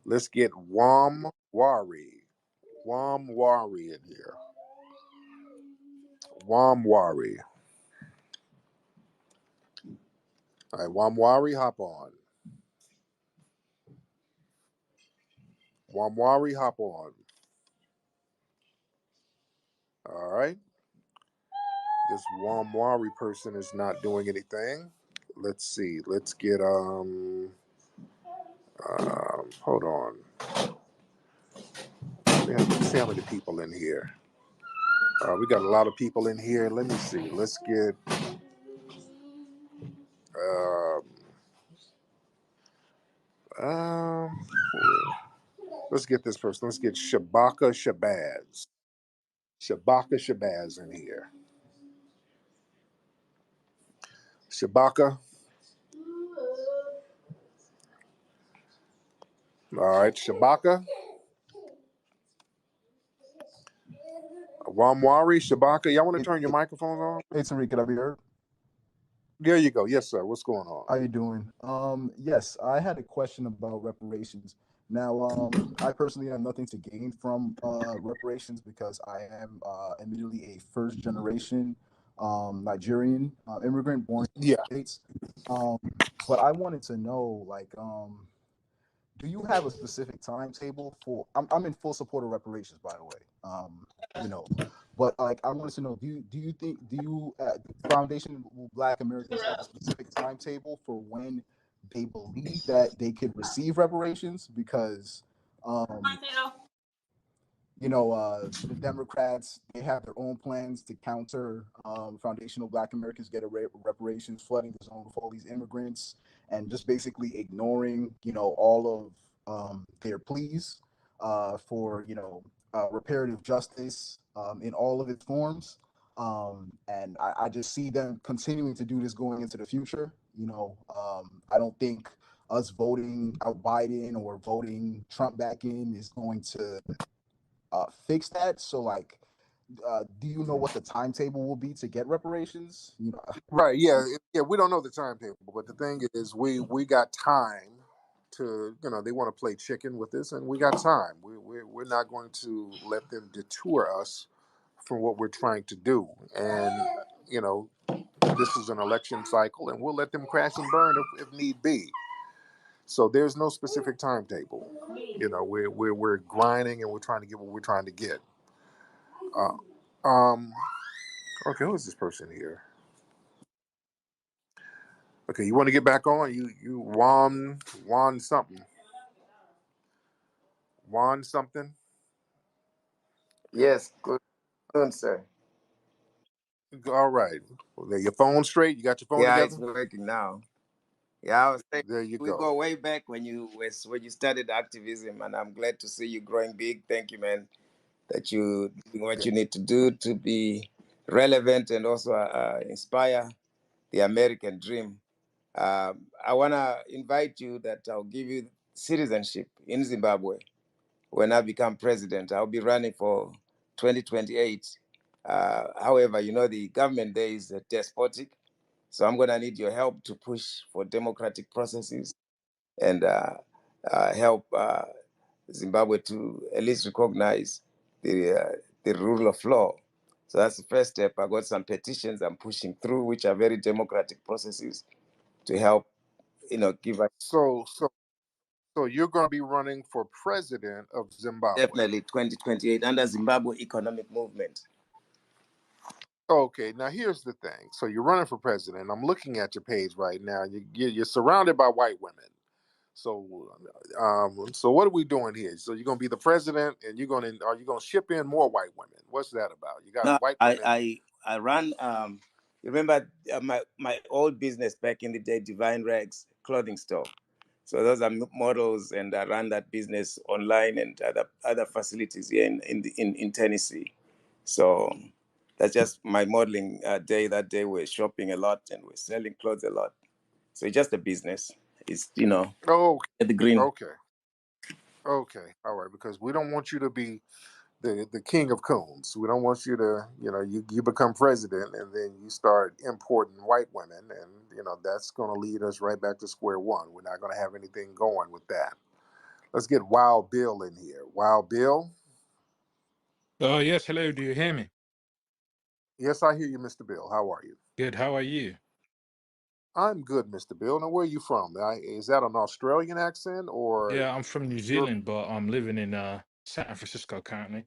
Let's get Wamwari. Wamwari in here. Wamwari. All right, Wamwari, hop on. Wamwari, hop on. All right. This Wamwari person is not doing anything. Let's see. Let's get hold on. Let's see how many people in here. We got a lot of people in here. Let me see. Let's get um, um let's get this person. Let's get Shabaka Shabazz. Shabaka Shabazz in here. Shabaka. All right, Shabaka. Wamwari, Shabaka. Y'all want to turn your microphones on? Hey, Tariq, can I be heard? There you go. Yes, sir. What's going on? How you doing? Yes, I had a question about reparations. Now, I personally have nothing to gain from reparations because I am admittedly a first generation Nigerian immigrant born in Yeah. the States. Um, but I wanted to know, like, do you have a specific timetable for? I'm in full support of reparations, by the way. You know, but like I wanted to know, do Foundation Black Americans have a specific timetable for when they believe that they could receive reparations? Because the Democrats, they have their own plans to counter foundational Black Americans get reparations, flooding the zone with all these immigrants, and just basically ignoring, all of their pleas for, reparative justice in all of its forms. And I just see them continuing to do this going into the future. I don't think us voting out Biden or voting Trump back in is going to fix that. So, like, do you know what the timetable will be to get reparations? Right. Yeah. Yeah. We don't know the timetable, but the thing is, we got time to. They want to play chicken with this, and we got time. We're not going to let them detour us from what we're trying to do. And this is an election cycle, and we'll let them crash and burn if need be. So there's no specific timetable. We're grinding and we're trying to get what we're trying to get. Um. Okay, who is this person here? Okay, you want to get back on? You Juan something. Juan something. Yes, good afternoon, sir. All right. Well, your phone straight? You got your phone Yeah, it's together? working now. Yeah, I was saying There you we go. go way back when you started activism, and I'm glad to see you growing big. Thank you, man, that you doing what you need to do to be relevant and also inspire the American dream. I wanna invite you that I'll give you citizenship in Zimbabwe when I become president. I'll be running for 2028. However, the government there is despotic. So I'm going to need your help to push for democratic processes and help Zimbabwe to at least recognize the rule of law. So that's the first step. I got some petitions I'm pushing through, which are very democratic processes to help, give us So you're going to be running for president of Zimbabwe. definitely 2028 under Zimbabwe Economic Movement. Okay, now here's the thing. So you're running for president. I'm looking at your page right now. You're surrounded by white women. So, so what are we doing here? So you're going to be the president, and are you going to ship in more white women? What's that about? You got No, white women. I run. You remember my old business back in the day, Divine Rags clothing store. So those are models, and I run that business online and other facilities here in Tennessee. So that's just my modeling day. That day we're shopping a lot and we're selling clothes a lot. So it's just a business. It's Oh, at the green. okay. Okay. All right. Because we don't want you to be the king of coons. We don't want you to, you become president and then you start importing white women, and that's going to lead us right back to square one. We're not going to have anything going with that. Let's get Wild Bill in here. Wild Bill? Oh, yes. Hello. Do you hear me? Yes, I hear you, Mr. Bill. How are you? Good. How are you? I'm good, Mr. Bill. Now, where are you from? Is that an Australian accent or Yeah, I'm from New Europe? Zealand, but I'm living in San Francisco currently.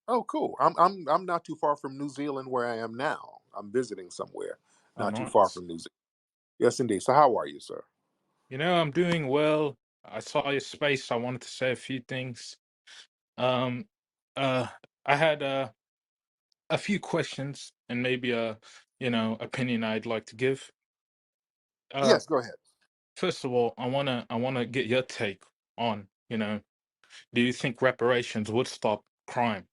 Oh, cool. I'm not too far from New Zealand where I am now. I'm visiting somewhere Oh, not too far nice. from New Zealand. Yes, indeed. So, how are you, sir? I'm doing well. I saw your space. I wanted to say a few things. Um, uh, I had a few questions and maybe a, opinion I'd like to give. Uh, Yes, go ahead. First of all, I wanna get your take on, do you think reparations would stop crime?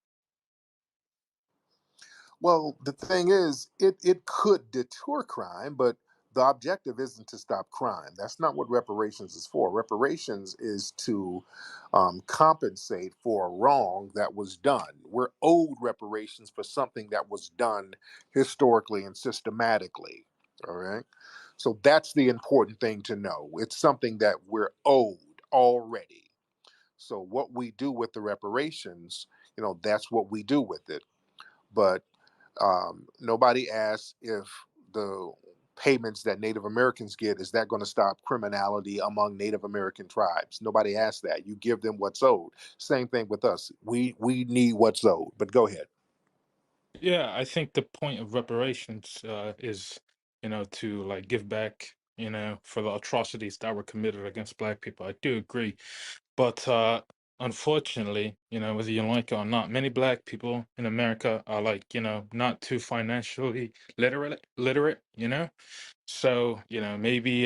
Well, the thing is, it could deter crime, but the objective isn't to stop crime. That's not what reparations is for. Reparations is to compensate for a wrong that was done. We're owed reparations for something that was done historically and systematically. All right. So that's the important thing to know. It's something that we're owed already. So what we do with the reparations, that's what we do with it. But nobody asks if the payments that Native Americans get is that going to stop criminality among Native American tribes. Nobody asks that. You give them what's owed. Same thing with us. We need what's owed. But go ahead. Yeah, I think the point of reparations is, to like give back, for the atrocities that were committed against Black people. I do agree, but unfortunately, whether you like it or not, many Black people in America are like, not too financially literate. So maybe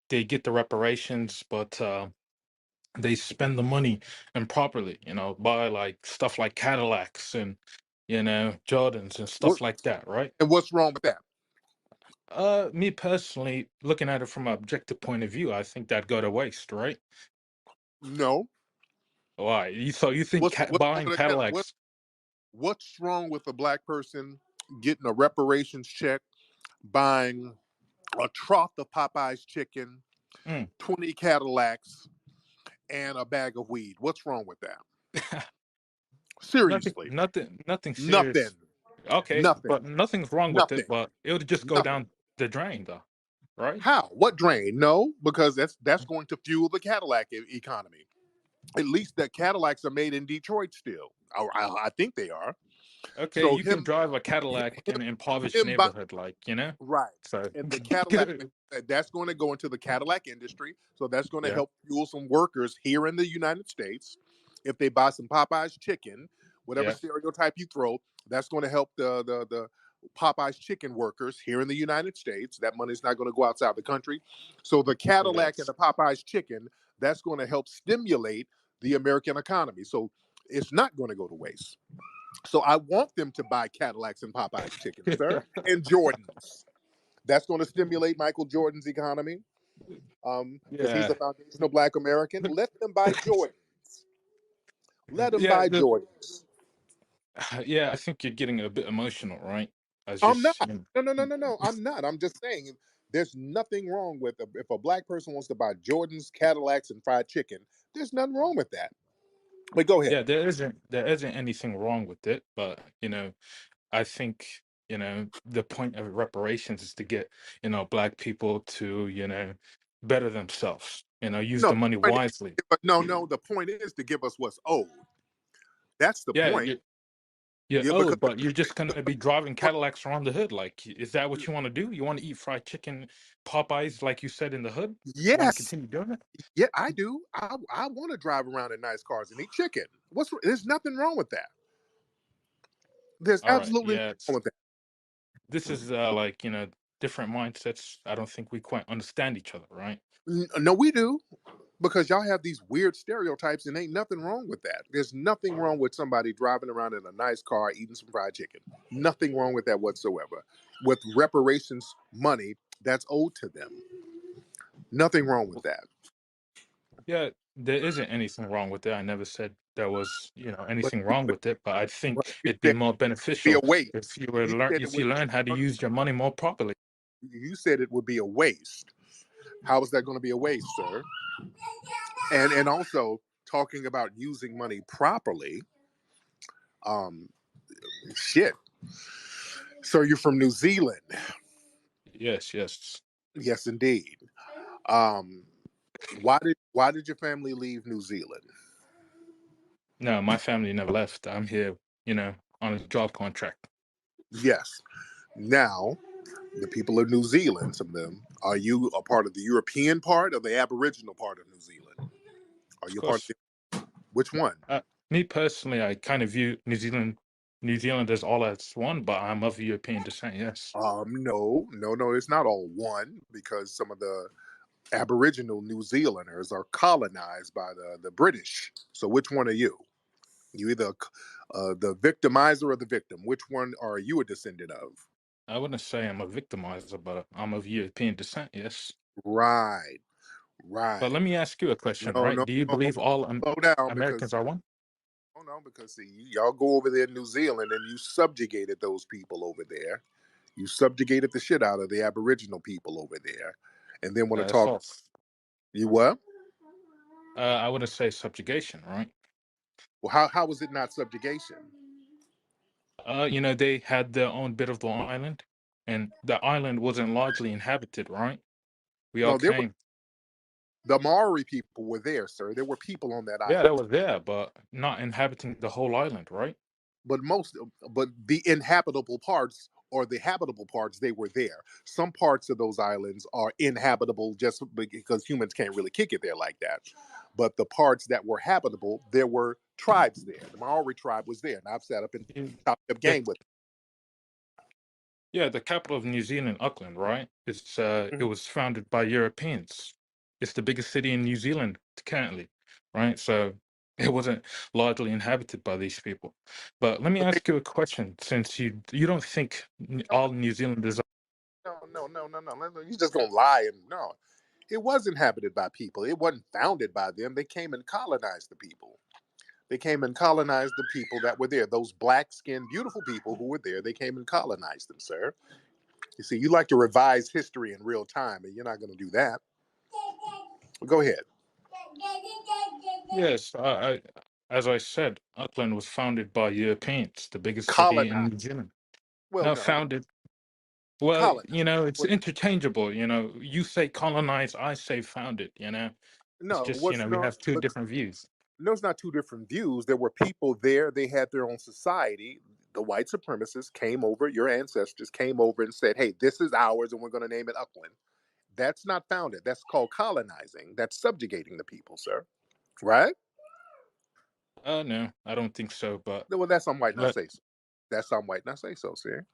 they get the reparations, but they spend the money improperly, buy like stuff like Cadillacs and Jordans and What stuff like that, right? and what's wrong with that? Me personally, looking at it from an objective point of view, I think that go to waste, right? No. Why? You think What's wrong buying with that? Cadillacs? What's wrong with a black person getting a reparations check, buying a trough of Popeye's chicken, Mm. 20 Cadillacs, and a bag of weed? What's wrong with that? Nothing, Seriously, nothing nothing, serious. Okay, nothing, but nothing's wrong with it, nothing, but it would just go nothing. down the drain, though, right? How? What drain? No, because that's going to fuel the Cadillac economy. At least the Cadillacs are made in Detroit still. I think they are. Okay, So you can drive a Cadillac in an impoverished him by, neighborhood, right. So And the Cadillac, that's going to go into the Cadillac industry. So that's going to yeah, help fuel some workers here in the United States. If they buy some Popeye's chicken, whatever yeah, stereotype you throw, that's going to help the Popeye's chicken workers here in the United States. That money's not going to go outside the country. So the Cadillac and yes. the Popeye's chicken, that's going to help stimulate the American economy. So it's not going to go to waste. So I want them to buy Cadillacs and Popeye's chicken, sir, and Jordans. That's going to stimulate Michael Jordan's economy because he's a Yeah. foundational Black American. Let them buy Jordans. Let them Yeah, buy Jordans. yeah, I think you're getting a bit emotional, right? I I'm not. just, No. I'm not. I'm just saying there's nothing wrong with if a Black person wants to buy Jordans, Cadillacs, and fried chicken. There's nothing wrong with that. But go ahead. yeah, there isn't anything wrong with it, but I think, the point of reparations is to get, Black people to, better themselves, use No, the money wisely. but no. The point is to give us what's owed. That's the Yeah, point. you're Yeah, because owed, but you're just gonna be driving Cadillacs around the hood. Like, is that what you want to do? You want to eat fried chicken, Popeyes, like you said in the hood? You want to yes, continue doing it? yeah, I do. I want to drive around in nice cars and eat chicken. There's nothing wrong with that. There's All right, absolutely yeah. nothing wrong with that. This is like, different mindsets. I don't think we quite understand each other, right? No, we do because y'all have these weird stereotypes, and ain't nothing wrong with that. There's nothing wrong with somebody driving around in a nice car eating some fried chicken. Nothing wrong with that whatsoever. With reparations money that's owed to them, nothing wrong with that. Yeah, there isn't anything wrong with it. I never said there was, But, anything wrong but, with it, but I but think you it'd be said more it would be a beneficial waste. if you were You learn said it if would. you learn how to use your money more properly. You said it would be a waste. How is that going to be a waste, sir? and also talking about using money properly. Um, shit. So you're from New Zealand? Yes, yes. Yes, indeed. Um, why did your family leave New Zealand? No, my family never left. I'm here, on a job contract. Yes. Now, the people of New Zealand, some of them, are you a part of the European part or the Aboriginal part of New Zealand? Are Of you a part of course. which one? Me personally, I kind of view New Zealand as all as one, but I'm of European descent. Yes. No, no, no. It's not all one because some of the Aboriginal New Zealanders are colonized by the British. So which one are you? You either the victimizer or the victim. Which one are you a descendant of? I wouldn't say I'm a victimizer, but I'm of European descent. Yes. Right, But right. let me ask you a question, No, right? no, Do you no. believe all Slow down because Americans are one? oh no, because see, y'all go over there in New Zealand and you subjugated those people over there. You subjugated the shit out of the Aboriginal people over there, and then want to That's talk. false. You what? I wouldn't say subjugation, right? Well, how was it not subjugation? They had their own bit of the island, and the island wasn't largely inhabited, right? We all No, there were came. the Maori people were there, sir. There were people on that Yeah, that island, was there, but not inhabiting the whole island, right? but but the inhabitable parts or the habitable parts, they were there. Some parts of those islands are inhabitable just because humans can't really kick it there like that. But the parts that were habitable, there were tribes there. The Maori tribe was there, and I've sat up and Mm. chopped up The game with Yeah, the capital of New Zealand, Auckland, right? It them. was founded by Europeans. It's the biggest city in New Zealand currently, right? So it wasn't largely inhabited by these people. But let me But they ask you a question, since you don't think no, all New Zealanders are. no. You just gonna lie and no. It was inhabited by people. It wasn't founded by them. They came and colonized the people. They came and colonized the people that were there. Those black skinned, beautiful people who were there, they came and colonized them, sir. You see, you like to revise history in real time, and you're not going to do that. Well, go ahead. Yes, as I said, Auckland was founded by Europeans, the biggest city in Colonize. New Zealand. Well, Not no, founded. Well, colonize. it's What? interchangeable. You say colonize, I say founded. It's No, just, what's we no? have two But different views. no, it's not two different views. There were people there. They had their own society. The white supremacists came over. Your ancestors came over and said, "Hey, this is ours, and we're going to name it Upland." That's not founded. That's called colonizing. That's subjugating the people, sir. Right? No, I don't think so. But Well, that's some white not let say so. That's some white not say so, sir.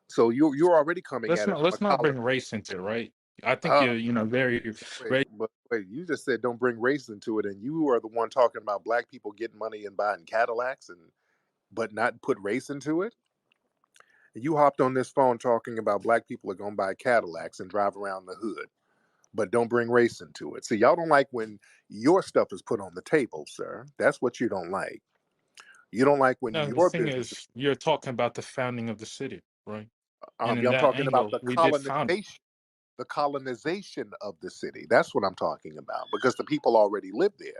So you're already coming let's at it not from a let's not colon. bring race into it, right? I think Uh, you're very wait, very. but wait, you just said don't bring race into it, and you are the one talking about black people getting money and buying Cadillacs, and but not put race into it. You hopped on this phone talking about black people are gonna buy Cadillacs and drive around the hood, but don't bring race into it. See, y'all don't like when your stuff is put on the table, sir. That's what you don't like. You don't like when No, the your thing business. is, you're talking about the founding of the city, right? And in I'm that talking about angle, we did found it. the colonization of the city. That's what I'm talking about because the people already live there.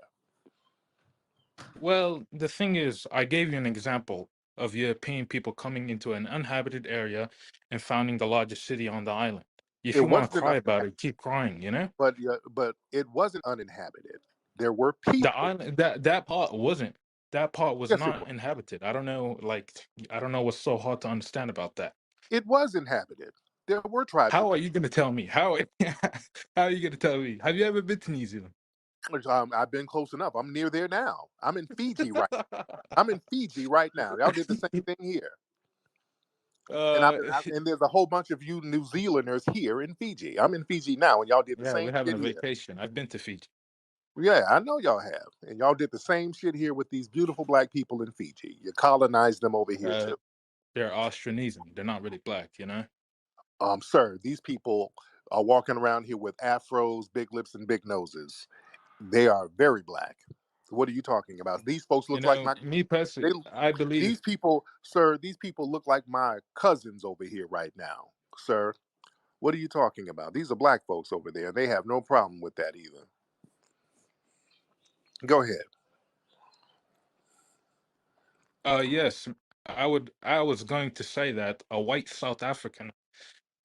Well, the thing is, I gave you an example of European people coming into an uninhabited area and founding the largest city on the island. If It you want to wasn't, cry about it, keep crying. but it wasn't uninhabited. There were The people. island that part wasn't. That part was Yes, it not was. inhabited. I don't know, like I don't know what's so hard to understand about that. It was inhabited. There were tribes of How are people. you gonna tell me? How how are you gonna tell me? Have you ever been to New Zealand? I've been close enough. I'm near there now. I'm in Fiji right. I'm in Fiji right now. Y'all did the same thing here, and uh and there's a whole bunch of you New Zealanders here in Fiji. I'm in Fiji now, and y'all did the yeah, same we're having shit a here. vacation. I've been to Fiji. Yeah, I know y'all have. And y'all did the same shit here with these beautiful black people in Fiji. You colonized them over here Uh too. they're Austronesian. They're not really black. Sir, these people are walking around here with afros, big lips, and big noses. They are very black. What are you talking about? These folks look like Me they personally, I believe. these people, sir, these people look like my cousins over here right now. Sir, what are you talking about? These are black folks over there. They have no problem with that either. Go ahead. Yes, I was going to say that a white South African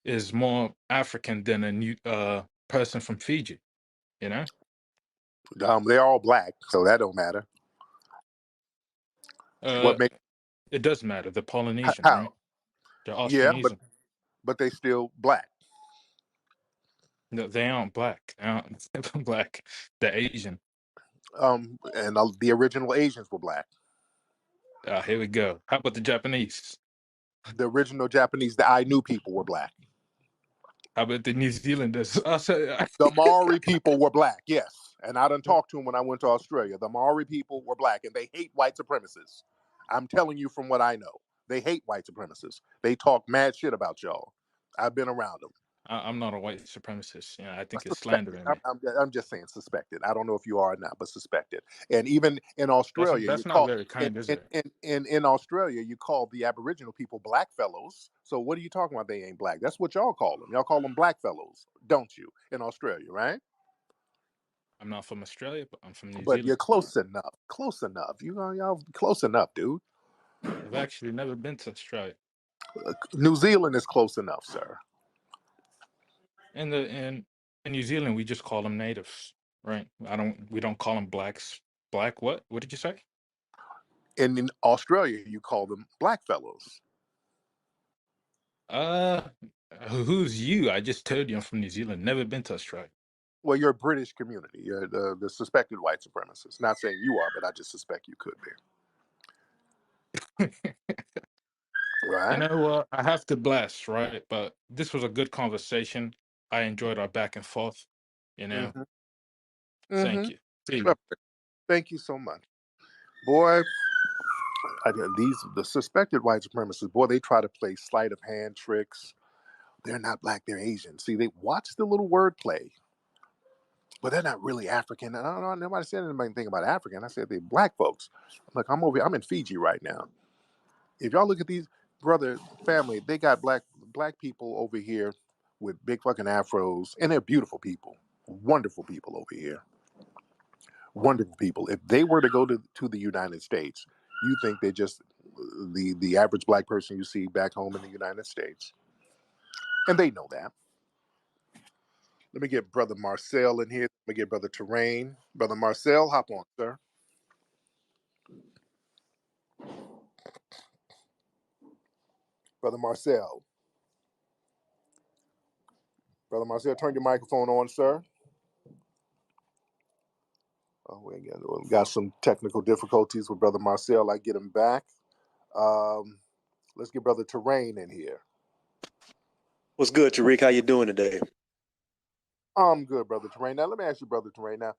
is more African than a new person from Fiji. You know, They're all black, so that don't matter. uh, What make it does matter. They're Polynesian, right? how? They're Yeah, Austronesian. but they still black. No, they aren't black. They aren't black. They're Asian. And the original Asians were black. Here we go. How about the Japanese? The original Japanese, the Ainu people were black. How about the New Zealanders? I said, The Maori people were black, yes. And I done talked to them when I went to Australia. The Maori people were black, and they hate white supremacists. I'm telling you from what I know. They hate white supremacists. They talk mad shit about y'all. I've been around them. I'm not a white supremacist. You know, I think it's Suspected. slandering me. I'm just saying suspected. I don't know if you are or not, but suspected. And even in Australia, you That's not call very kind, is it? in Australia, you call the Aboriginal people black fellows. So what are you talking about? They ain't black. That's what y'all call them. Y'all call them black fellows, don't you? In Australia, right? I'm not from Australia, but I'm from New But Zealand. you're close enough. Close enough. You know, y'all close enough, dude. I've actually never been to Australia. New Zealand is close enough, sir. In New Zealand, we just call them natives, right? We don't call them blacks. Black what? What did you say? And in Australia, you call them black fellows. Uh, who's you? I just told you I'm from New Zealand. Never been to Australia. Well, you're a British community. You're the suspected white supremacists. Not saying you are, but I just suspect you could be. You Right? know what? I have to blast, right? But this was a good conversation. I enjoyed our back and forth. You know, Mm-hmm. thank you. See you. Thank you so much. Boy, the suspected white supremacists, boy, they try to play sleight of hand tricks. They're not black, they're Asian. See, they watch the little wordplay, but they're not really African. And I don't know, nobody said anything about African. I said they're black folks. I'm over here, I'm in Fiji right now. If y'all look at these brother family, they got black people over here with big fucking afros, and they're beautiful people, wonderful people over here, wonderful people. If they were to go to the United States, you think they're just the average black person you see back home in the United States, and they know that. Let me get brother Marcel in here. Let me get brother Terrain. Brother Marcel, hop on, sir. Brother Marcel. Brother Marcel, turn your microphone on, sir. Oh, we got some technical difficulties with brother Marcel. I get him back. Um, let's get brother Terrain in here. What's good, Tariq? How you doing today? I'm good, brother Terrain. Now, let me ask you, brother Terrain. Now,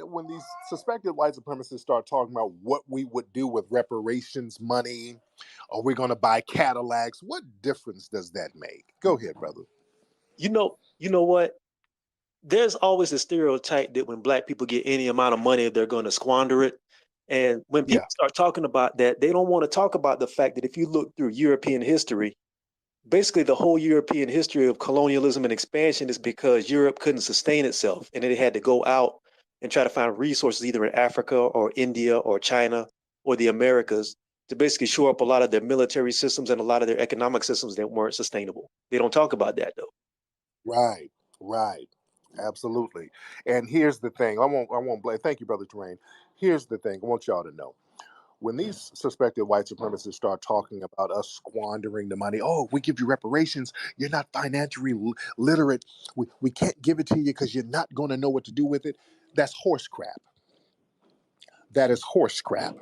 when these suspected white supremacists start talking about what we would do with reparations money, are we going to buy Cadillacs? What difference does that make? Go ahead, brother. You know what? There's always a stereotype that when black people get any amount of money, they're going to squander it. And when Yeah. people start talking about that, they don't want to talk about the fact that if you look through European history, basically the whole European history of colonialism and expansion is because Europe couldn't sustain itself and it had to go out and try to find resources either in Africa or India or China or the Americas to basically shore up a lot of their military systems and a lot of their economic systems that weren't sustainable. They don't talk about that though. Right, right. Absolutely. And here's the thing. I won't blame. Thank you, brother Terrain. Here's the thing. I want y'all to know. When these suspected white supremacists start talking about us squandering the money, oh, we give you reparations, you're not financially literate. We can't give it to you because you're not going to know what to do with it. That's horse crap. That is horse crap.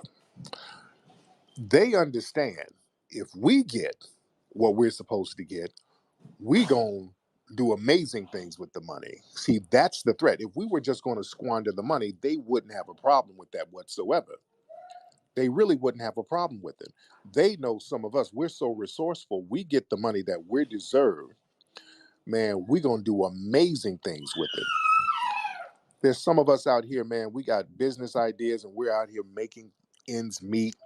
They understand if we get what we're supposed to get, we going to do amazing things with the money. See, that's the threat. If we were just going to squander the money, they wouldn't have a problem with that whatsoever. They really wouldn't have a problem with it. They know some of us, we're so resourceful, we get the money that we deserve. Man, we're going to do amazing things with it. There's some of us out here, man, we got business ideas and we're out here making ends meet,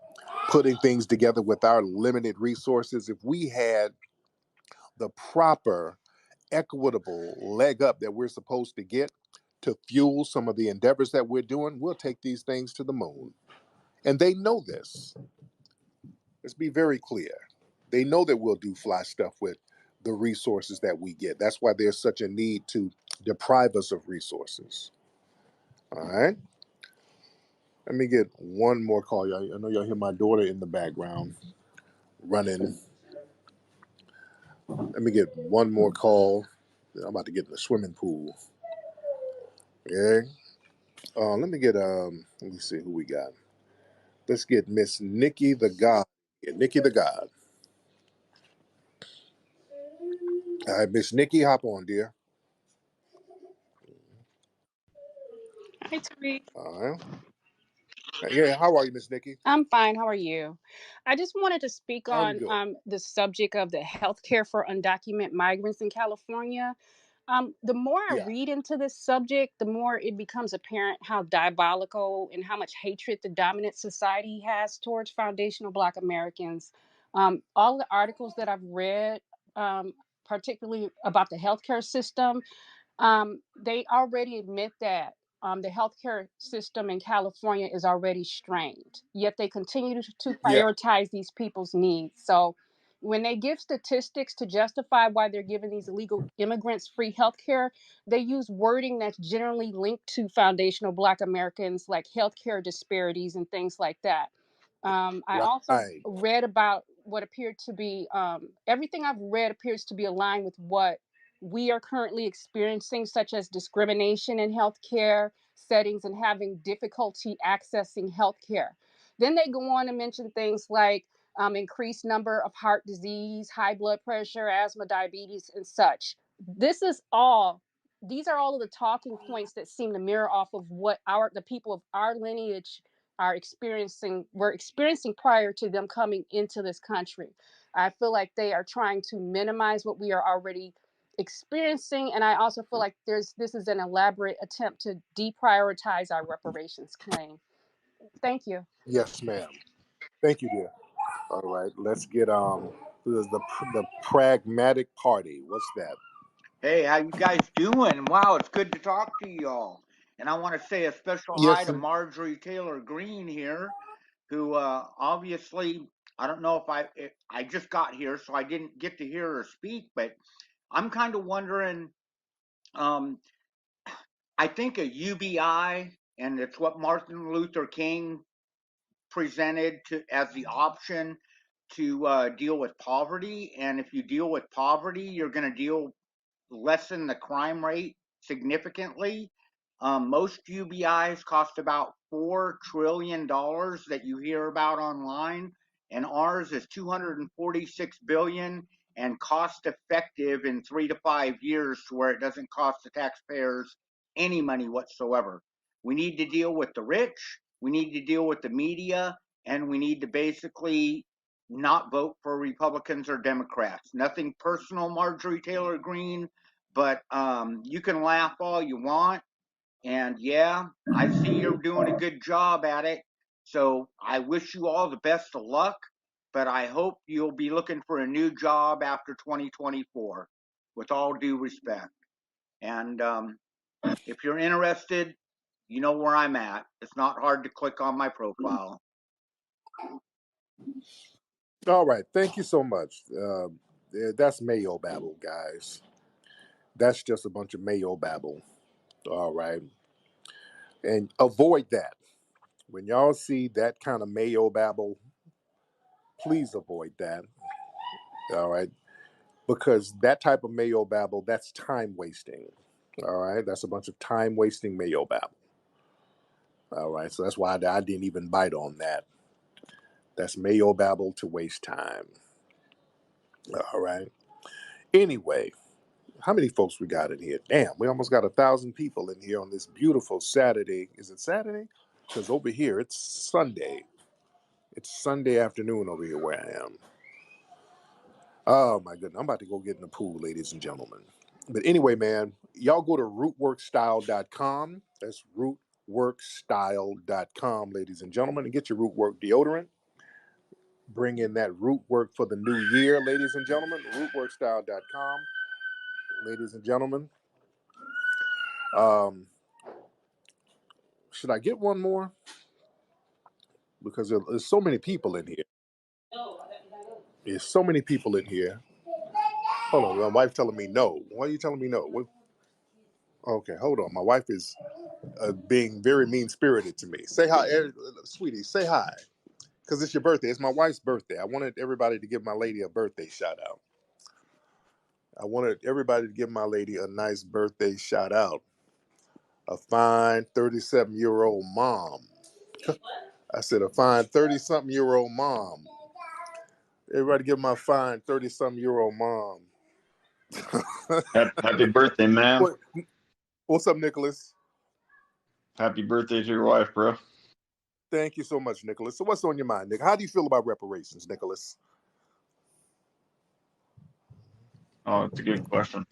putting things together with our limited resources. If we had the proper equitable leg up that we're supposed to get, to fuel some of the endeavors that we're doing, we'll take these things to the moon. And they know this. Let's be very clear. They know that we'll do fly stuff with the resources that we get. That's why there's such a need to deprive us of resources. All right. Let me get one more call. Y'all, I know y'all hear my daughter in the background running. Let me get one more call. I'm about to get in the swimming pool. Okay. Let me get let me see who we got. Let's get Miss Nikki the God. Yeah, Nikki the God. All right, Miss Nikki, hop on, dear. Hi, Tariq. All right. Yeah, how are you, Miss Nikki? I'm fine. How are you? I just wanted to speak I'm on good. the subject of the healthcare for undocumented migrants in California. The more I Yeah. read into this subject, the more it becomes apparent how diabolical and how much hatred the dominant society has towards foundational Black Americans. All the articles that I've read, particularly about the healthcare system, they already admit that the healthcare system in California is already strained, yet they continue to Yeah. prioritize these people's needs. So when they give statistics to justify why they're giving these illegal immigrants free healthcare, they use wording that's generally linked to foundational Black Americans, like healthcare disparities and things like that. I also Right. read about what appeared to be everything I've read appears to be aligned with what we are currently experiencing, such as discrimination in healthcare settings and having difficulty accessing healthcare. Then they go on to mention things like increased number of heart disease, high blood pressure, asthma, diabetes, and such. This is all. These are all of the talking points that seem to mirror off of what the people of our lineage were experiencing prior to them coming into this country. I feel like they are trying to minimize what we are already experiencing, and I also feel like this is an elaborate attempt to deprioritize our reparations claim. Thank you. Yes, ma'am. Thank you, dear. All right. Let's get the pragmatic party. What's that? Hey, how you guys doing? Wow, it's good to talk to y'all. And I want to say a special hi Yes. to Marjorie Taylor Greene here, who obviously I don't know if I just got here, so I didn't get to hear her speak, but I'm kind of wondering. Um, I think a UBI, and it's what Martin Luther King presented as the option to deal with poverty. And if you deal with poverty, you're going to lessen the crime rate significantly. Most UBIs cost about $4 trillion that you hear about online, and ours is 246 billion and cost effective in 3 to 5 years to where it doesn't cost the taxpayers any money whatsoever. We need to deal with the rich, we need to deal with the media, and we need to basically not vote for Republicans or Democrats. Nothing personal, Marjorie Taylor Greene, but you can laugh all you want. And yeah, I see you're doing a good job at it. So I wish you all the best of luck, but I hope you'll be looking for a new job after 2024, with all due respect. And if you're interested, you know where I'm at. It's not hard to click on my profile. All right. Thank you so much. That's Mayo Babble, guys. That's just a bunch of Mayo Babble. All right. And avoid that. When y'all see that kind of Mayo Babble, please avoid that. All right. Because that type of Mayo Babble, that's time wasting. All right. That's a bunch of time wasting Mayo Babble. All right. So that's why I didn't even bite on that. That's Mayo Babble to waste time. All right. Anyway, how many folks we got in here? Damn, we almost got 1,000 people in here on this beautiful Saturday. Is it Saturday? Because over here it's Sunday. It's Sunday afternoon over here where I am. Oh my goodness, I'm about to go get in the pool, ladies and gentlemen. But anyway, man, y'all go to rootworkstyle.com. That's rootworkstyle.com, ladies and gentlemen, and get your Rootwork deodorant. Bring in that root work for the new year, ladies and gentlemen. Rootworkstyle.com, ladies and gentlemen. Should I get one more? Because there's so many people in here. There's so many people in here. Hold on, my wife telling me no. Why are you telling me no? What? Okay, hold on. My wife is being very mean spirited to me. Say hi, sweetie. Say hi, because it's your birthday. It's my wife's birthday. I wanted everybody to give my lady a birthday shout out. I wanted everybody to give my lady a nice birthday shout out. A fine 37-year-old mom. I said a fine 30-something-year-old mom. Everybody give my fine 30-something-year-old mom. Happy birthday, man. What's up, Nicholas? Happy birthday to your wife, bro. Thank you so much, Nicholas. So what's on your mind, Nick? How do you feel about reparations, Nicholas? Oh, it's a good question.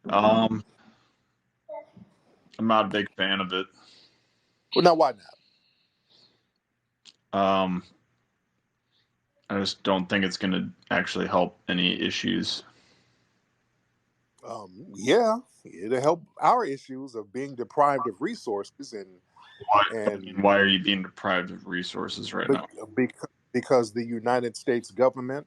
I'm not a big fan of it. Well, now, why not? I just don't think it's going to actually help any issues. Yeah, it'll help our issues of being deprived of resources Why are you being deprived of resources right now? Because the United States government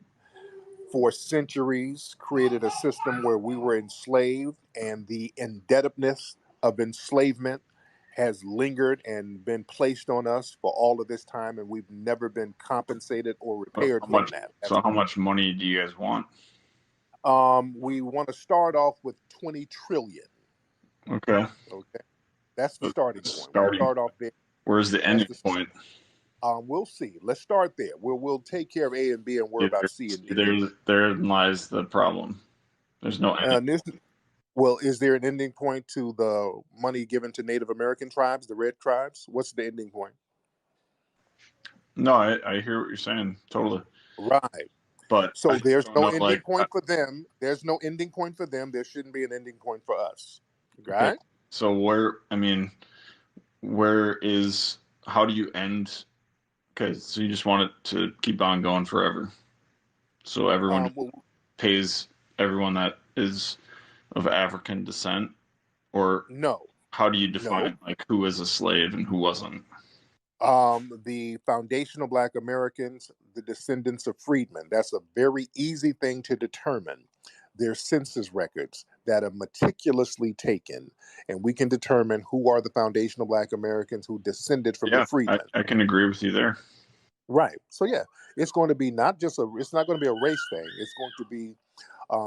for centuries created a system where we were enslaved, and the indebtedness of enslavement has lingered and been placed on us for all of this time, and we've never been compensated or repaired from that. So how much money do you guys want? We want to start off with 20 trillion. Okay. That's the starting point. We'll start off there. Where's the ending point? We'll see. Let's start there. We'll take care of A and B and worry about C and D. There lies the problem. There's no ending. Well, is there an ending point to the money given to Native American tribes, the red tribes? What's the ending point? No, I hear what you're saying, totally. Right. But so there's no ending point for them. There's no ending point for them. There shouldn't be an ending point for us. Right? Okay. So how do you end? Okay, so you just want it to keep on going forever. So everyone pays everyone that is of African descent, or no? How do you define like who is a slave and who wasn't? The foundational Black Americans, the descendants of freedmen. That's a very easy thing to determine. There's census records that are meticulously taken, and we can determine who are the foundational Black Americans who descended from the freedmen. I can agree with you there. Right. So yeah, it's going to be it's not going to be a race thing. It's going to be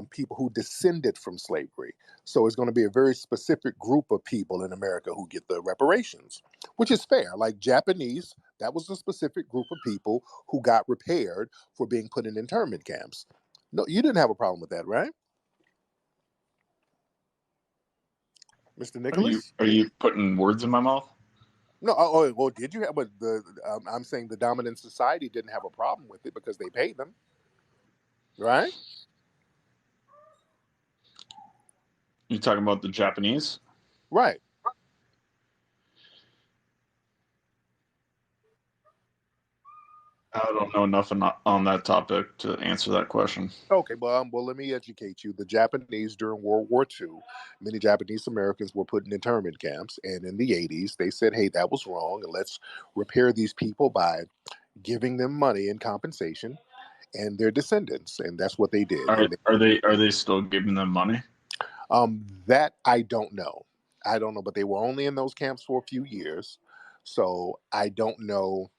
people who descended from slavery. So it's going to be a very specific group of people in America who get the reparations, which is fair. Like Japanese, that was a specific group of people who got repaired for being put in internment camps. No, you didn't have a problem with that, right, Mr. Nicholas? Are you putting words in my mouth? No. Well, did you have? But I'm saying the dominant society didn't have a problem with it because they paid them, right? You talking about the Japanese? Right. I don't know enough on that topic to answer that question. Okay, well, let me educate you. The Japanese during World War II, many Japanese Americans were put in internment camps, and in the 80s, they said, "Hey, that was wrong, and let's repair these people by giving them money in compensation and their descendants," and that's what they did. Are they still giving them money? That I don't know. But they were only in those camps for a few years, so I don't know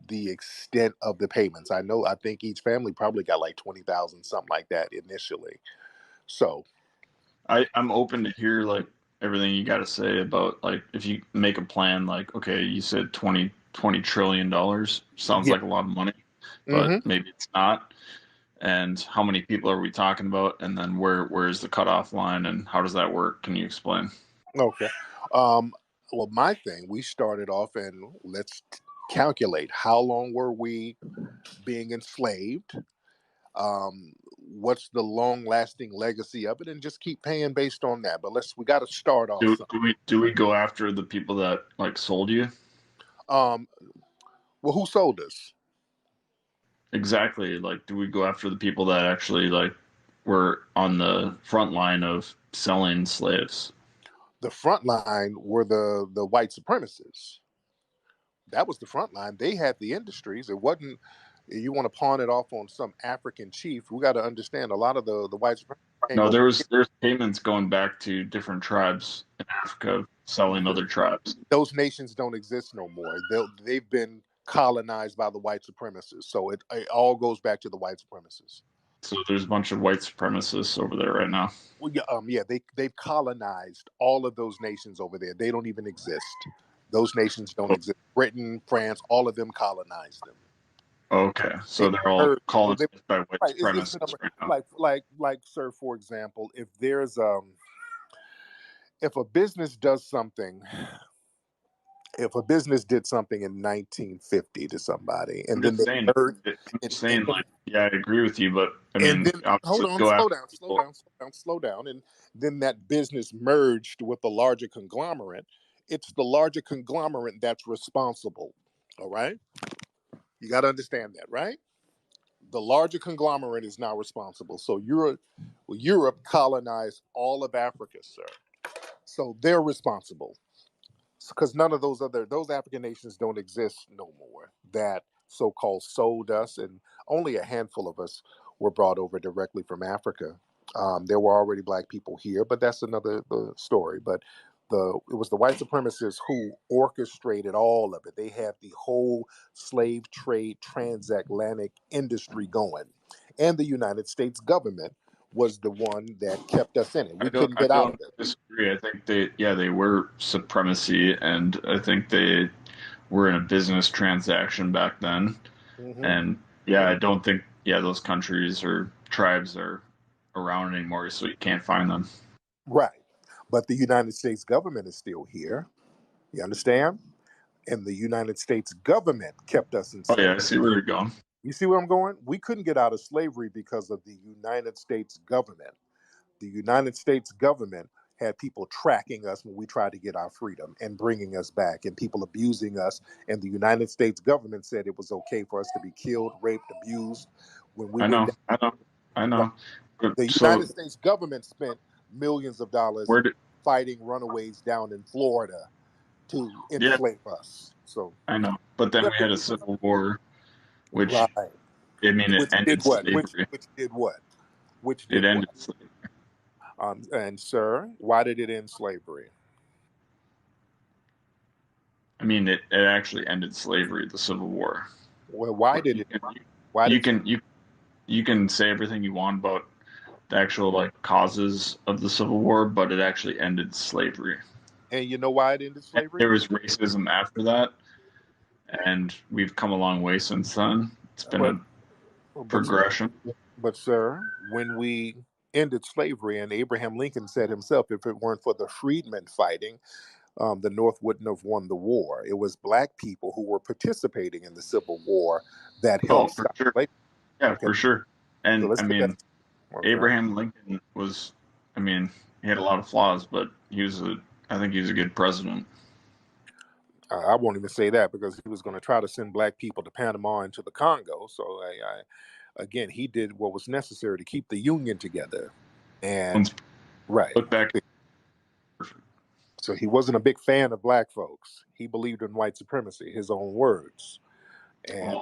the extent of the payments. I think each family probably got like 20,000, something like that initially. So I'm open to hear like everything you got to say about like if you make a plan, like, okay, you said $20 trillion sounds like a lot of money, but maybe it's not. And how many people are we talking about? And then where is the cutoff line and how does that work? Can you explain? Okay. Well, my thing, we started off and let's calculate how long were we being enslaved? What's the long-lasting legacy of it, and just keep paying based on that. But we got to start off. Do we go after the people that like sold you? Well, who sold us? Exactly. Like, do we go after the people that actually like were on the front line of selling slaves? The front line were the white supremacists. That was the front line. They had the industries. It wasn't, you want to pawn it off on some African chief. We got to understand a lot of the white supremacists came No, over. there's payments going back to different tribes in Africa selling other tribes. Those nations don't exist no more. They've been colonized by the white supremacists. So it all goes back to the white supremacists. So there's a bunch of white supremacists over there right now. Well, yeah, they've colonized all of those nations over there. They don't even exist. Those nations don't exist. Britain, France, all of them colonized them. Okay, so They they're all merged. colonized by white Right, supremacists right now. like, sir, for example, if there's if a business does something, if a business did something in 1950 to somebody, and I'm then just they saying, merged, like, yeah, I agree with you, but I and mean, then hold obviously on, go slow after down, slow people. down, slow down, slow down, and then that business merged with a larger conglomerate. It's the larger conglomerate that's responsible. All right, you got to understand that, right? The larger conglomerate is now responsible. So Europe colonized all of Africa, sir. So they're responsible, because none of those African nations don't exist no more that so-called sold us, and only a handful of us were brought over directly from Africa. There were already black people here, but that's another story. But it was the white supremacists who orchestrated all of it. They had the whole slave trade transatlantic industry going, and the United States government was the one that kept us in it. We couldn't I get out of don't it. disagree. I think they were supremacy, and I think they were in a business transaction back then. Mm-hmm. And yeah, I don't think those countries or tribes are around anymore, so you can't find them. Right. But the United States government is still here. You understand? And the United States government kept us Oh yeah, enslaved. I see where you're going. You see where I'm going? We couldn't get out of slavery because of the United States government. The United States government had people tracking us when we tried to get our freedom and bringing us back, and people abusing us. And the United States government said it was okay for us to be killed, raped, abused. When we I went know, down, I know, I right. know. The United So States government spent millions of dollars where did fighting runaways down in Florida to yeah, enslave us. So, I know. But then we had a civil war, which right. I mean, it Which did ended what? slavery. Which did what? Which It did what? ended slavery. And sir, why did it end slavery? I mean, it actually ended slavery, the Civil War. Well, why Where did it? Why you did can you can say everything you want about the actual like causes of the Civil War, but it actually ended slavery. and you know why it ended And slavery? there was racism after that, and we've come a long way since then. It's been But a but progression. but sir, when we ended slavery, and Abraham Lincoln said himself, if it weren't for the freedmen fighting, the North wouldn't have won the war. It was black people who were participating in the Civil War that Oh, helped for stop sure. slavery. Yeah, Okay, for sure. so And let's I get that. mean, Okay. Abraham Lincoln was, I mean, he had a lot of flaws, but I think he was a good president. I won't even say that, because he was going to try to send black people to Panama and to the Congo. So again, he did what was necessary to keep the Union together. And Let's right. look back. So he wasn't a big fan of black folks. He believed in white supremacy, his own words. And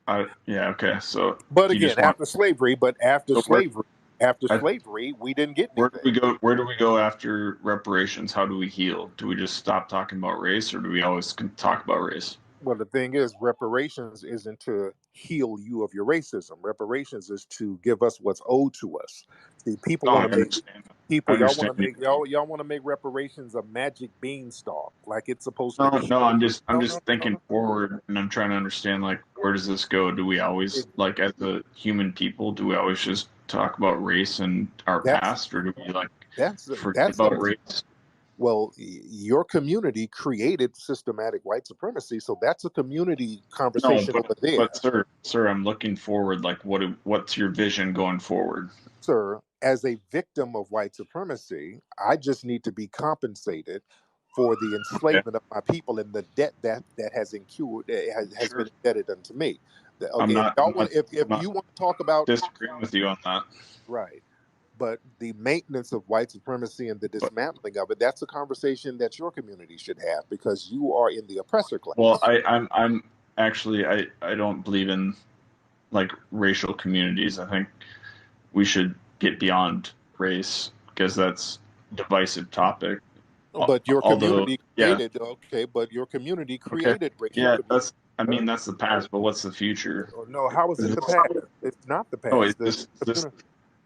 Well, yeah, okay. So but you again, just want. after slavery, So I, we didn't get where do anything. we go? Where do we go after reparations? How do we heal? Do we just stop talking about race, or do we always talk about race? Well, the thing is, reparations isn't to heal you of your racism. Reparations is to give us what's owed to us. See, people No, I want to make understand. I people understand. y'all want to make reparations a magic beanstalk, like it's supposed to No, heal. no, I'm No, just no, no, thinking no. forward, and I'm trying to understand like where does this go? Do we always It, like as a human people, do we always just talk about race and our that's past, or do we like forget that's up about to race? well, your community created systematic white supremacy, so that's a community No, conversation over there, but sir, I'm looking forward. Like, what's your vision going forward? sir. As a victim of white supremacy, I just need to be compensated for the Okay, enslavement of my people and the debt that has incurred has been sure. indebted unto me. Okay, if y'all want, if I'm not you want to talk about disagreeing with you on that. right, But the maintenance of white supremacy and the But, dismantling of it, that's a conversation that your community should have because you are in the oppressor well, class. I'm actually I don't believe in like racial communities. I think we should get beyond race because that's a divisive topic. But your Although, community yeah, created, okay, but your community okay, created racial yeah, communities. I mean, Sir. that's the past, but what's the future? Oh, no, how is Is it the this, past? It's not the oh, is past. this Community,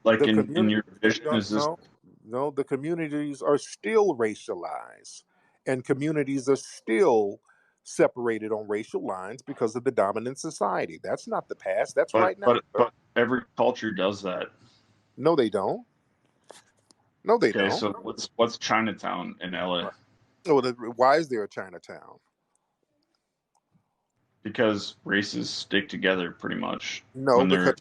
like the in community, your vision? no, Is this no, no, the communities are still racialized, and communities are still separated on racial lines because of the dominant society. That's not the past. That's but right now, sir. every culture does that. No, they don't. No, they Okay, don't. so what's Chinatown in LA? Oh, why is there a Chinatown? Because races stick together pretty much No, when they're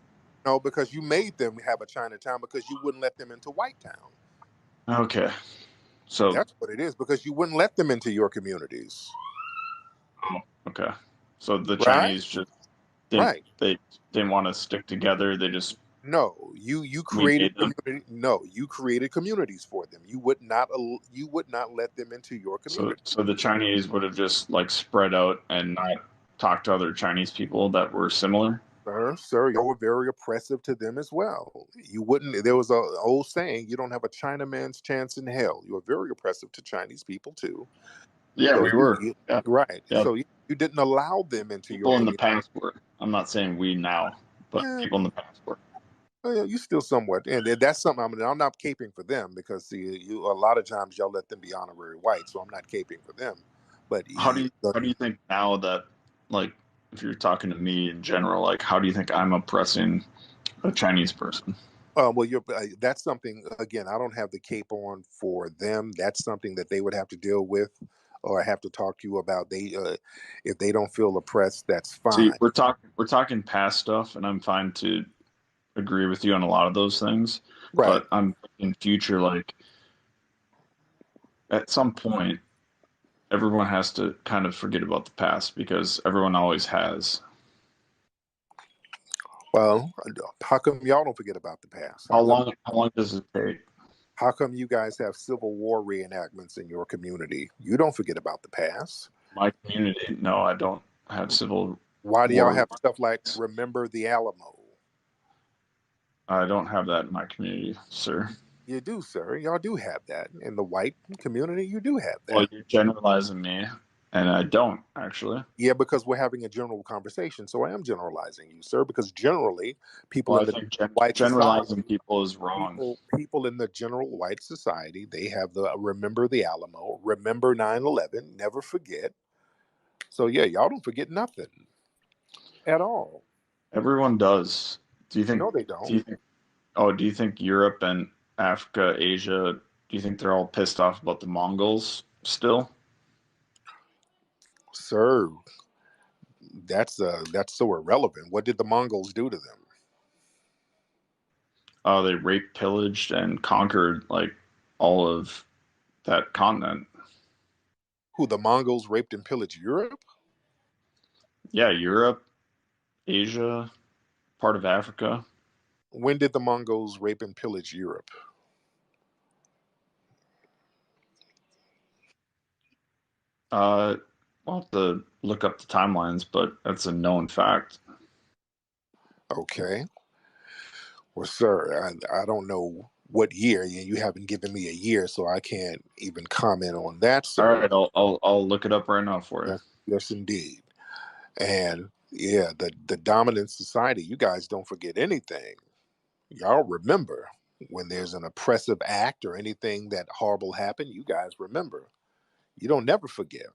because you made them have a Chinatown because you wouldn't let them into White Town. okay. So That's what it is because you wouldn't let them into your communities, okay, so the right? Chinese just didn't Right. they didn't want to stick together. They just No, you we created made them. community. No, you created communities for them. You would not let them into your So community. so the Chinese would have just like spread out and not talked to other Chinese people that were similar. Sir, you were very oppressive to them as well. You wouldn't. There was a old saying: "You don't have a Chinaman's chance in hell." You were very oppressive to Chinese people too. Yeah, So we were. Yeah, right. yeah. So you didn't allow them into your People in the community. past were. I'm not saying we now, but Yeah, people in the past were. oh, yeah, you still somewhat, and that's something. I'm not caping for them because see, you a lot of times y'all let them be honorary white, so I'm not caping for them. But How do you think now that like if you're talking to me in general, like how do you think I'm oppressing a Chinese person? well, that's something again. I don't have the cape on for them. That's something that they would have to deal with, or have to talk to you about. If they don't feel oppressed, that's See, fine. we're talking past stuff, and I'm fine to agree with you on a lot of those things. Right. But I'm in future, like at some point, everyone has to kind of forget about the past because everyone always has. Well, how come y'all don't forget about the past? How long does it take? How come you guys have Civil War reenactments in your community? You don't forget about the past. My community, no, I don't have civil Why do y'all war. have stuff like Remember the Alamo? I don't have that in my community, sir. You do, sir. Y'all do have that. In the white community, you do have Well, that. you're generalizing me, and I don't actually. Yeah, because we're having a general conversation. So I am generalizing you, sir, because generally people Well, in I the think white generalizing society, people is wrong. people in the general white society, they have the Remember the Alamo, remember 9/11, never forget. So yeah, y'all don't forget nothing at all. Everyone does. Do you think? No, they Do don't. you think? Oh, do you think Europe and Africa, Asia? Do you think they're all pissed off about the Mongols still? Sir, that's so irrelevant. What did the Mongols do to them? They raped, pillaged, and conquered like all of that continent. Who, the Mongols raped and pillaged Europe? Yeah, Europe, Asia, part of Africa. When did the Mongols rape and pillage Europe? I'll have to look up the timelines, but that's a known fact. Okay. Well, sir, I don't know what year. You haven't given me a year, so I can't even comment on that, All sir. right, I'll look it up right now for you. Yes, yes, indeed. And yeah, the dominant society, you guys don't forget anything. Y'all remember when there's an oppressive act or anything that horrible happened, you guys remember. You don't never forget.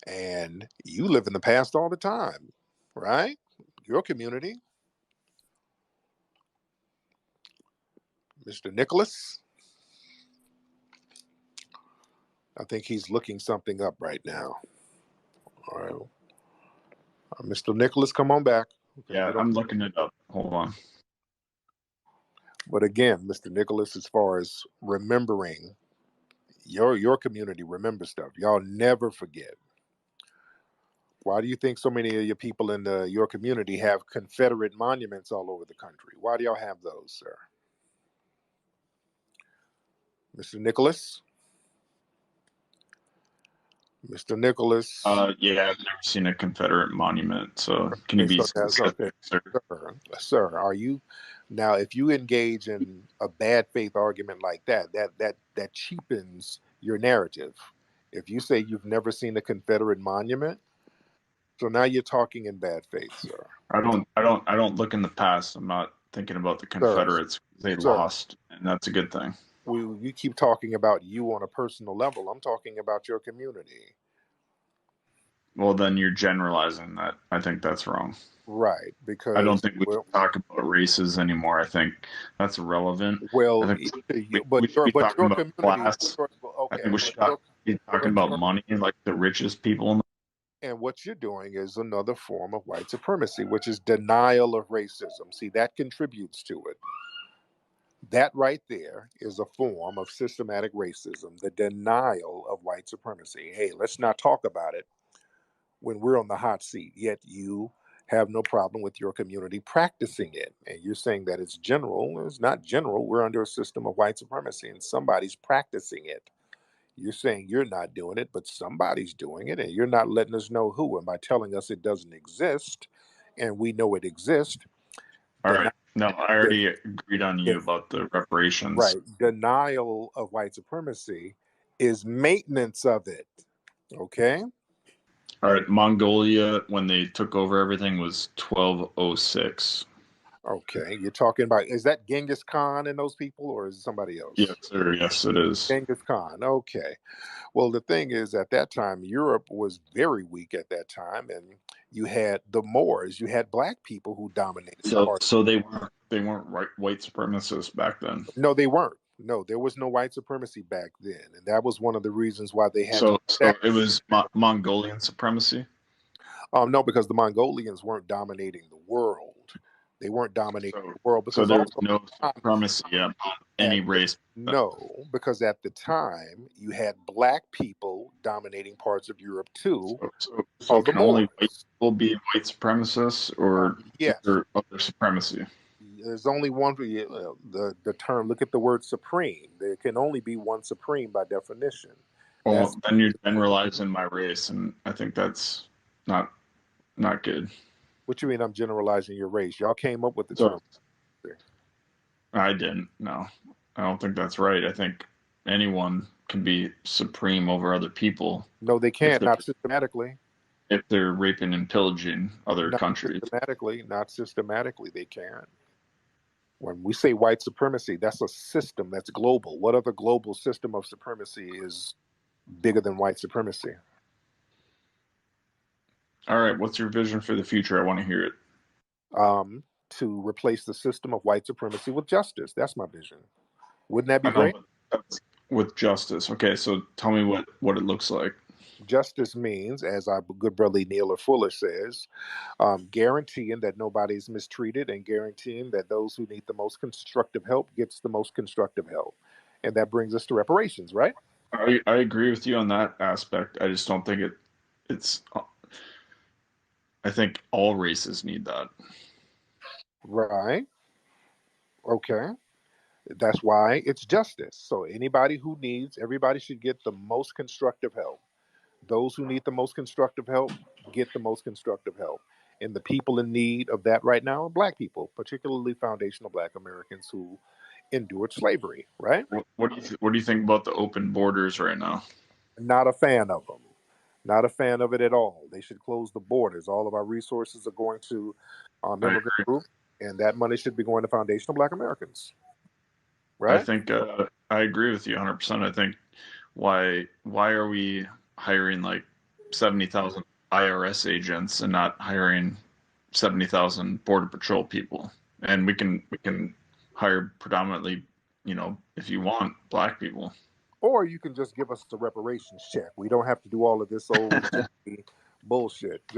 And you live in the past all the time, right? Your community, Mr. Nicholas, I think he's looking something up right now. All right. Mr. Nicholas, come on back. Okay, Yeah, we don't. I'm looking it up. Hold on. But again, Mr. Nicholas, as far as remembering your community, remember stuff. Y'all never forget. Why do you think so many of your people in your community have Confederate monuments all over the country? Why do y'all have those, sir? Mr. Nicholas. Mr. Nicholas. Yeah, I've never seen a Confederate monument. So can you be specific, sir? Sir, are you now? If you engage in a bad faith argument like that cheapens your narrative. If you say you've never seen a Confederate monument, so now you're talking in bad faith, sir. I don't look in the past. I'm not thinking about the Confederates. They lost, and that's a good thing. You keep talking about you on a personal level. I'm talking about your community. Well, then you're generalizing that. I think that's wrong. Right, because I don't think we should talk about races anymore. I think that's irrelevant. Well, I think but we should be talking your about community. class. Okay, I think we should be talking about money, like the richest people in the. And what you're doing is another form of white supremacy, which is denial of racism. See, that contributes to it. That right there is a form of systematic racism, the denial of white supremacy. Hey, let's not talk about it when we're on the hot seat, yet you have no problem with your community practicing it. And you're saying that it's general. It's not general. We're under a system of white supremacy and somebody's practicing it. You're saying you're not doing it, but somebody's doing it, and you're not letting us know who. And by telling us it doesn't exist, and we know it exists. All right. No, I already agreed on you about the reparations. Right. Denial of white supremacy is maintenance of it. Okay. All right. Mongolia, when they took over everything, was 1206. Okay. You're talking about, is that Genghis Khan and those people, or is it somebody else? Yes, sir. Yes, it is. Genghis Khan. Okay. Well, the thing is, at that time, Europe was very weak at that time, and you had the Moors, you had black people who dominated. So they weren't white supremacists back then. No, they weren't. No, there was no white supremacy back then, and that was one of the reasons why they had. So it was Mongolian supremacy. No, because the Mongolians weren't dominating the world. They weren't dominating the world because there was no supremacy on any race. No, because at the time you had black people dominating parts of Europe too. So can only white people be white supremacists, or yes, other supremacy? There's only one. The term. Look at the word supreme. There can only be one supreme by definition. Well, then you're generalizing my race, and I think that's not good. What you mean? I'm generalizing your race? Y'all came up with the term. I didn't. No, I don't think that's right. I think anyone can be supreme over other people. No, they can't. Not systematically. If they're raping and pillaging other countries. Not systematically, they can't. When we say white supremacy, that's a system that's global. What other global system of supremacy is bigger than white supremacy? All right. What's your vision for the future? I want to hear it. To replace the system of white supremacy with justice. That's my vision. Wouldn't that be great? With justice. Okay, so tell me what it looks like. Justice means, as our good brother Neil Fuller says, guaranteeing that nobody's mistreated and guaranteeing that those who need the most constructive help gets the most constructive help. And that brings us to reparations, right? I agree with you on that aspect. I just don't think it's I think all races need that. Right. Okay. That's why it's justice. So everybody should get the most constructive help. Those who need the most constructive help get the most constructive help. And the people in need of that right now are black people, particularly foundational black Americans who endured slavery, right? What do you think about the open borders right now? Not a fan of them. Not a fan of it at all. They should close the borders. All of our resources are going to immigrant groups, and that money should be going to foundational black Americans. Right? I think I agree with you 100%. I think why are we hiring like 70,000 IRS agents and not hiring 70,000 Border Patrol people? And we can hire predominantly, if you want, black people. Or you can just give us the reparations check. We don't have to do all of this old bullshit. Just